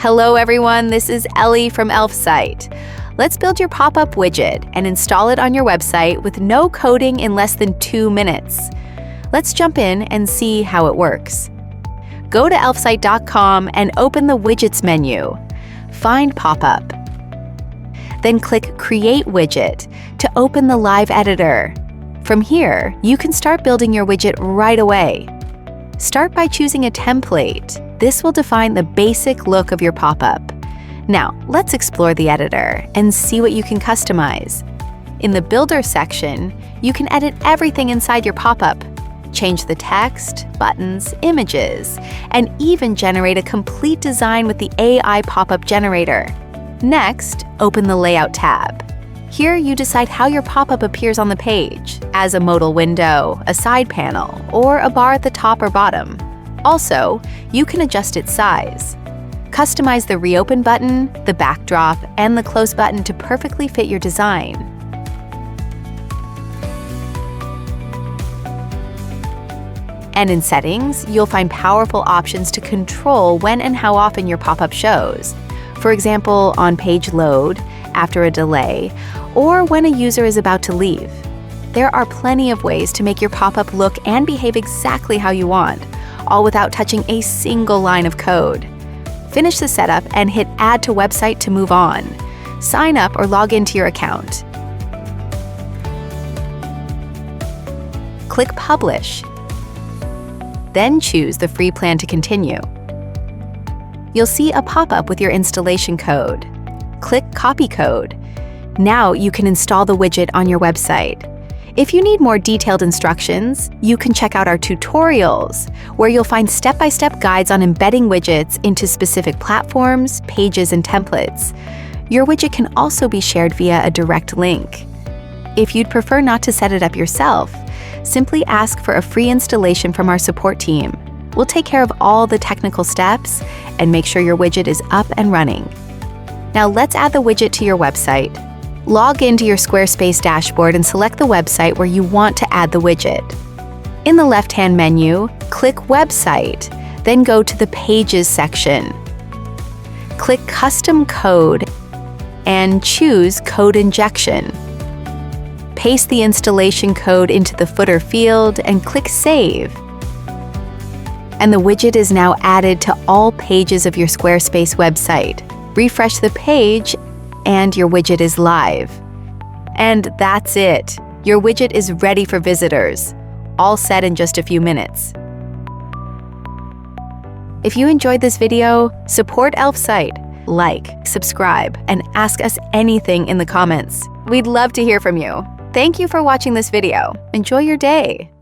Hello everyone, this is Ellie from Elfsight. Let's build your pop-up widget and install it on your website with no coding in less than 2 minutes. Let's jump in and see how it works. Go to elfsight.com and open the Widgets menu. Find Pop-up. Then click Create Widget to open the live editor. From here, you can start building your widget right away. Start by choosing a template. This will define the basic look of your pop-up. Now, let's explore the editor and see what you can customize. In the Builder section, you can edit everything inside your pop-up. Change the text, buttons, images, and even generate a complete design with the AI pop-up generator. Next, open the Layout tab. Here you decide how your pop-up appears on the page, as a modal window, a side panel, or a bar at the top or bottom. Also, you can adjust its size. Customize the Reopen button, the backdrop, and the Close button to perfectly fit your design. And in Settings, you'll find powerful options to control when and how often your pop-up shows. For example, on page load, after a delay, or when a user is about to leave. There are plenty of ways to make your pop-up look and behave exactly how you want, all without touching a single line of code. Finish the setup and hit Add to Website to move on. Sign up or log into your account. Click Publish. Then choose the free plan to continue. You'll see a pop-up with your installation code. Click Copy Code. Now you can install the widget on your website. If you need more detailed instructions, you can check out our tutorials, where you'll find step-by-step guides on embedding widgets into specific platforms, pages, and templates. Your widget can also be shared via a direct link. If you'd prefer not to set it up yourself, simply ask for a free installation from our support team. We'll take care of all the technical steps and make sure your widget is up and running. Now let's add the widget to your website. Log into your Squarespace dashboard and select the website where you want to add the widget. In the left-hand menu, click Website, then go to the Pages section. Click Custom Code and choose Code Injection. Paste the installation code into the footer field and click Save. And the widget is now added to all pages of your Squarespace website. Refresh the page and your widget is live. And that's it. Your widget is ready for visitors, all set in just a few minutes. If you enjoyed this video, support Elfsight, like, subscribe, and ask us anything in the comments. We'd love to hear from you. Thank you for watching this video. Enjoy your day.